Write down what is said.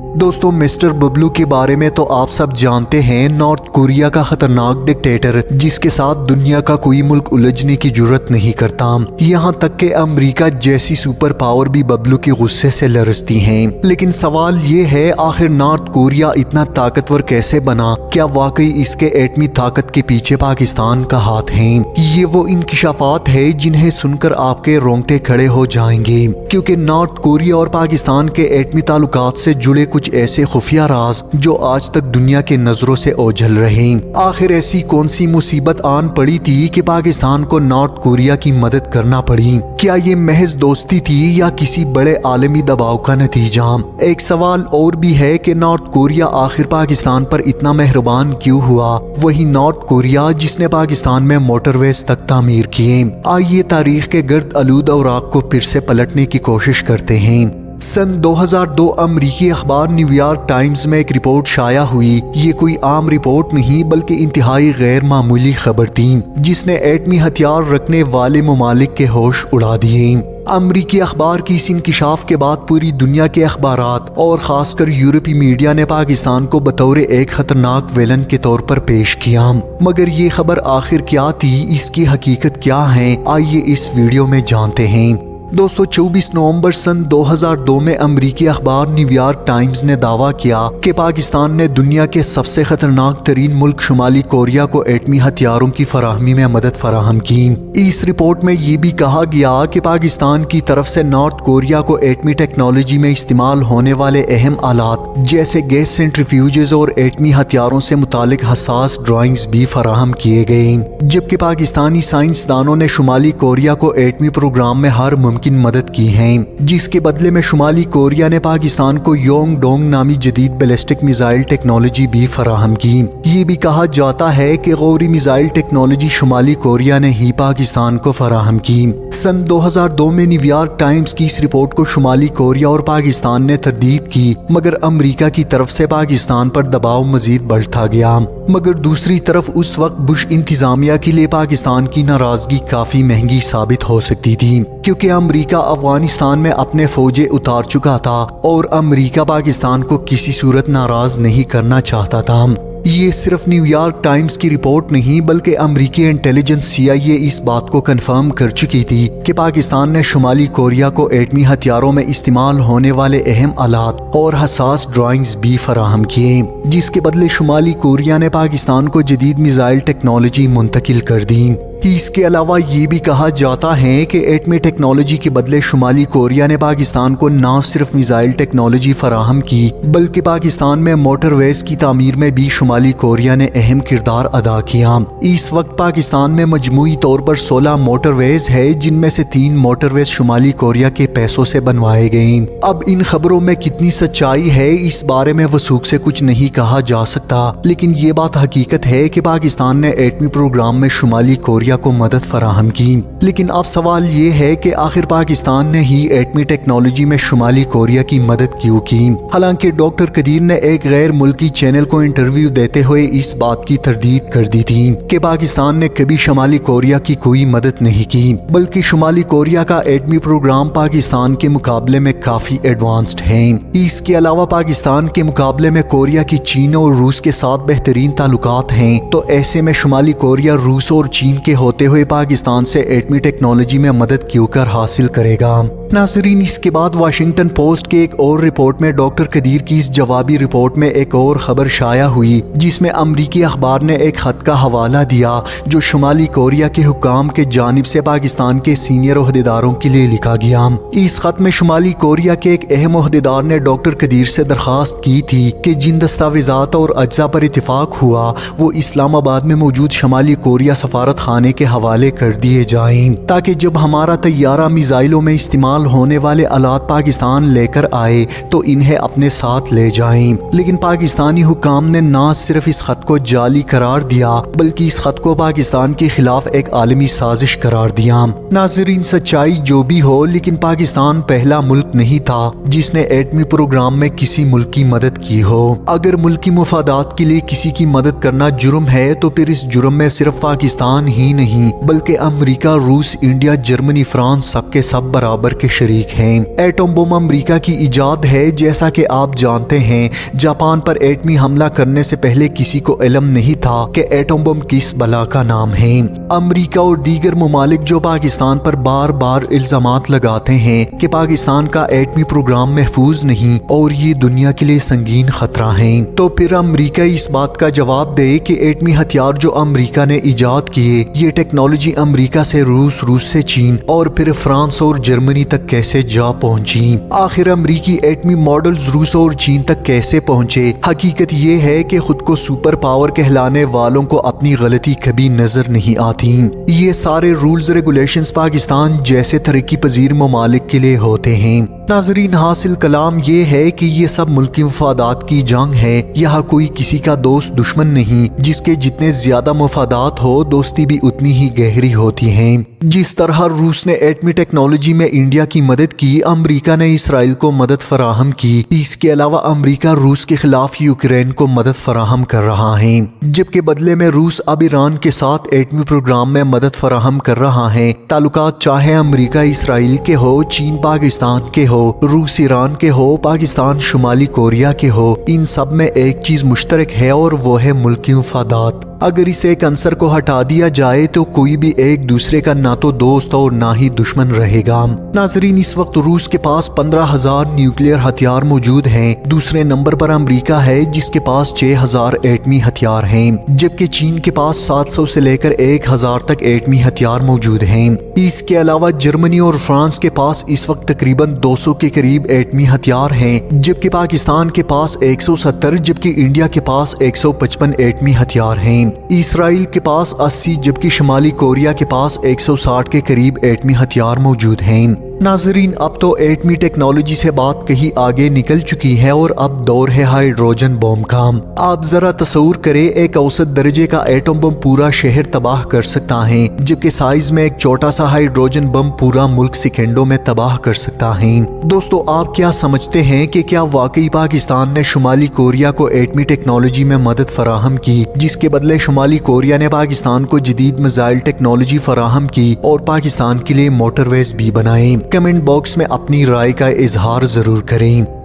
दोस्तों, मिस्टर बबलू के बारे में तो आप सब जानते हैं। नॉर्थ कोरिया का खतरनाक डिक्टेटर जिसके साथ दुनिया का कोई मुल्क उलझने की जरूरत नहीं करता। यहाँ तक कि अमेरिका जैसी सुपर पावर भी बबलू के गुस्से से लरसती हैं। लेकिन सवाल ये है, आखिर नॉर्थ कोरिया इतना ताकतवर कैसे बना? क्या वाकई इसके एटमी ताकत के पीछे पाकिस्तान का हाथ है? ये वो इंकिशाफात है जिन्हें सुनकर आपके रोंगटे खड़े हो जाएंगे, क्योंकि नॉर्थ कोरिया और पाकिस्तान के एटमी ताल्लुकात से जुड़े कुछ ऐसे खुफिया राज जो आज तक दुनिया के नजरों से ओझल रहे। आखिर ऐसी कौन सी मुसीबत आन पड़ी थी कि पाकिस्तान को नॉर्थ कोरिया की मदद करना पड़ी? क्या ये महज दोस्ती थी या किसी बड़े आलमी दबाव का नतीजा? एक सवाल और भी है कि नॉर्थ कोरिया आखिर पाकिस्तान पर इतना मेहरबान क्यों हुआ? वही नॉर्थ कोरिया जिसने पाकिस्तान में मोटरवेज तक तामीर किए। आइए तारीख के गर्द आलूद औराक को फिर से पलटने की कोशिश करते हैं। सन 2002 अमरीकी अखबार न्यूयॉर्क टाइम्स में एक रिपोर्ट शाया हुई। ये कोई आम रिपोर्ट नहीं बल्कि इंतहाई गैर मामूली खबर थी, जिसने एटमी हथियार रखने वाले ममालिक के होश उड़ा दिए। अमरीकी अखबार की इस इंकिशाफ के बाद पूरी दुनिया के अखबारात और खासकर यूरोपीय मीडिया ने पाकिस्तान को बतौर एक खतरनाक विलन के तौर पर पेश किया। मगर ये खबर आखिर क्या थी, इसकी हकीकत क्या है, आइए इस वीडियो में जानते हैं। दोस्तों, 24 नवंबर सन 2002 में अमरीकी अखबार न्यूयॉर्क टाइम्स ने दावा किया कि पाकिस्तान ने दुनिया के सबसे खतरनाक तरीन मुल्क शुमाली कोरिया को एटमी हथियारों की फराहमी में मदद फराहम की। इस रिपोर्ट में ये भी कहा गया कि पाकिस्तान की तरफ से नॉर्थ कोरिया को एटमी टेक्नोलॉजी में इस्तेमाल होने वाले अहम आलात जैसे गैस सेंट्रीफ्यूजेस और एटमी हथियारों से मुतालिक हसास ड्राइंग्स भी फराहम किए गए। जबकि पाकिस्तानी साइंसदानों ने शुमाली कोरिया को एटमी प्रोग्राम में हर की मदद की है, जिसके बदले में शुमाली कोरिया ने पाकिस्तान को योंग डोंग नामी जदीद बैलिस्टिक मिसाइल टेक्नोलॉजी भी फराहम की। ये भी कहा जाता है कि गौरी मिसाइल टेक्नोलॉजी शुमाली कोरिया ने ही पाकिस्तान को फराहम की। सन 2002 में न्यूयॉर्क टाइम्स की इस रिपोर्ट को शुमाली कोरिया और पाकिस्तान ने तरदीद की, मगर अमरीका की तरफ से पाकिस्तान पर दबाव मजीद बढ़ता गया। मगर दूसरी तरफ उस वक्त बुश इंतजामिया के लिए पाकिस्तान की नाराजगी काफी महंगी साबित हो सकती थी, क्योंकि अमरीका अफगानिस्तान में अपने फौजें उतार चुका था और अमरीका पाकिस्तान को किसी सूरत नाराज नहीं करना चाहता था। ये सिर्फ न्यूयॉर्क टाइम्स की रिपोर्ट नहीं बल्कि अमरीकी इंटेलिजेंस CIA इस बात को कंफर्म कर चुकी थी कि पाकिस्तान ने शुमाली कोरिया को एटमी हथियारों में इस्तेमाल होने वाले अहम आलात और हसास ड्राइंग्स भी फराहम किए, जिसके बदले शुमाली कोरिया ने पाकिस्तान को जदीद मिसाइल टेक्नोलॉजी मुंतकिल कर दी। इसके अलावा ये भी कहा जाता है कि एटमी टेक्नोलॉजी के बदले शुमाली कोरिया ने पाकिस्तान को न सिर्फ मिसाइल टेक्नोलॉजी फराहम की बल्कि पाकिस्तान में मोटरवेज की तामीर में भी शुमाली कोरिया ने अहम किरदार अदा किया। इस वक्त पाकिस्तान में मजमूई तौर पर 16 मोटरवेज है, जिनमें से 3 मोटरवेज शुमाली कोरिया के पैसों से बनवाए गए। अब इन खबरों में कितनी सच्चाई है इस बारे में वसूख से कुछ नहीं कहा जा सकता, लेकिन ये बात हकीकत है कि पाकिस्तान ने एटमी प्रोग्राम में शुमाली कोरिया को मदद फराहम की। लेकिन अब सवाल ये है कि आखिर पाकिस्तान ने ही एटमी टेक्नोलॉजी में शुमाली कोरिया की मदद क्यों की? हालांकि डॉक्टर कदीर ने एक गैर मुल्की चैनल को इंटरव्यू देते हुए इस बात की तरदीद कर दी थी कि पाकिस्तान ने कभी शुमाली कोरिया की कोई मदद नहीं की, बल्कि शुमाली कोरिया का एटमी प्रोग्राम पाकिस्तान के मुकाबले में काफी एडवांस्ड है। इसके अलावा पाकिस्तान के मुकाबले में कोरिया की चीन और रूस के साथ बेहतरीन ताल्लुकात हैं, तो ऐसे में शुमाली कोरिया रूस और चीन के होते हुए पाकिस्तान से एटमी टेक्नोलॉजी में मदद क्यों कर हासिल करेगा? नाज़रीन, इसके बाद वाशिंगटन पोस्ट के एक और रिपोर्ट में डॉक्टर कदीर की इस जवाबी रिपोर्ट में एक और खबर शाया हुई, जिसमें अमरीकी अखबार ने एक खत का हवाला दिया जो शुमाली कोरिया के हुकाम के जानिब से पाकिस्तान के सीनियर ओहदेदारों के लिए लिखा गया। इस खत में शुमाली कोरिया के एक अहम ओहदेदार ने डॉक्टर कदीर से दरखास्त की थी कि जिन दस्तावेजात और अज्जा पर इत्तेफाक हुआ वो इस्लामाबाद में मौजूद शुमाली कोरिया सफारत खाने के हवाले कर दिए जाएं, ताकि जब हमारा तैयारा मिसाइलों में इस्तेमाल होने वाले आलात पाकिस्तान लेकर आए तो इन्हें अपने साथ ले जाएं। लेकिन पाकिस्तानी हुकाम ने न सिर्फ इस खत को जाली करार दिया बल्कि इस खत को पाकिस्तान के खिलाफ एक आलमी साजिश करार दिया। नाज़रीन, सच्चाई जो भी हो, लेकिन पाकिस्तान पहला मुल्क नहीं था जिसने एटमी प्रोग्राम में किसी मुल्क की मदद की हो। अगर मुल्की मुफादात के लिए किसी की मदद करना जुर्म है तो फिर इस जुर्म में सिर्फ पाकिस्तान ही नहीं बल्कि अमेरिका, रूस, इंडिया, जर्मनी, फ्रांस सबके सब बराबर के शरीक हैं। एटम बम अमेरिका की इजाद है। जैसा कि आप जानते हैं, जापान पर एटमी हमला करने से पहले किसी को इल्म नहीं था कि एटम बम किस बला का नाम है। अमेरिका और दीगर ममालिक जो पाकिस्तान पर बार बार इल्जामात लगाते हैं कि पाकिस्तान का एटमी प्रोग्राम महफूज नहीं और ये दुनिया के लिए संगीन खतरा है, तो फिर अमेरिका इस बात का जवाब दे कि एटमी हथियार जो अमेरिका ने इजाद किए, ये टेक्नोलॉजी अमेरिका से रूस, रूस से चीन और फिर फ्रांस और जर्मनी तक कैसे जा पहुंची। आखिर अमेरिकी एटमी मॉडल्स रूस और चीन तक कैसे पहुंचे। हकीकत ये है कि खुद को सुपर पावर कहलाने वालों को अपनी गलती कभी नजर नहीं आती। ये सारे रूल्स रेगुलेशंस पाकिस्तान जैसे तरक्की पजीर ममालिक के लिए होते हैं। नाजरीन, हासिल कलाम ये है कि ये सब मुल्की मफादात की जंग है। यहाँ कोई किसी का दोस्त दुश्मन नहीं। जिसके जितने ज्यादा मफादात हो, दोस्ती भी उतनी ही गहरी होती है। जिस तरह रूस ने एटमी टेक्नोलॉजी में इंडिया की मदद की, अमेरिका ने इसराइल को मदद फराहम की। इसके अलावा अमेरिका रूस के खिलाफ यूक्रेन को मदद फराहम कर रहा है, जबकि बदले में रूस अब ईरान के साथ एटमी प्रोग्राम में मदद फराहम कर रहा है। ताल्लुकात चाहे अमेरिका इसराइल के हो, चीन पाकिस्तान के हो, रूस ईरान के हो, पाकिस्तान शुमाली कोरिया के हो, इन सब में एक चीज मुश्तरक है और वो है मुल्की मफादात। अगर इस एक अंसर को हटा दिया जाए तो कोई भी एक दूसरे का ना तो दोस्त और ना ही दुश्मन रहेगा। नाजरीन, इस वक्त रूस के पास 15,000 न्यूक्लियर हथियार मौजूद हैं। दूसरे नंबर पर अमेरिका है जिसके पास 6,000 एटमी हथियार हैं, जबकि चीन के पास 700 से लेकर 1,000 तक एटमी हथियार मौजूद हैं। इसके अलावा जर्मनी और फ्रांस के पास इस वक्त तकरीबन 200 के करीब एटमी हथियार हैं, जबकि पाकिस्तान के पास 170, जबकि इंडिया के पास 155 एटमी हथियार हैं। इसराइल के पास 80, जबकि शुमाली कोरिया के पास 160 के करीब एटमी हथियार मौजूद हैं। नाजरीन, अब तो एटमी टेक्नोलॉजी से बात कहीं आगे निकल चुकी है और अब दौर है हाइड्रोजन बम का। आप जरा तस्वूर करें, एक औसत दर्जे का एटम बम पूरा शहर तबाह कर सकता है, जबकि साइज में एक छोटा सा हाइड्रोजन बम पूरा मुल्क सेकेंडों में तबाह कर सकता है। दोस्तों, आप क्या समझते हैं कि क्या वाकई पाकिस्तान ने शुमाली कोरिया को एटमी टेक्नोलॉजी में मदद फराहम की, जिसके बदले शुमाली कोरिया ने पाकिस्तान को जदीद मिसाइल टेक्नोलॉजी फराहम की और पाकिस्तान के लिए मोटरवेज भी बनाए। कमेंट बॉक्स में अपनी राय का इजहार जरूर करें।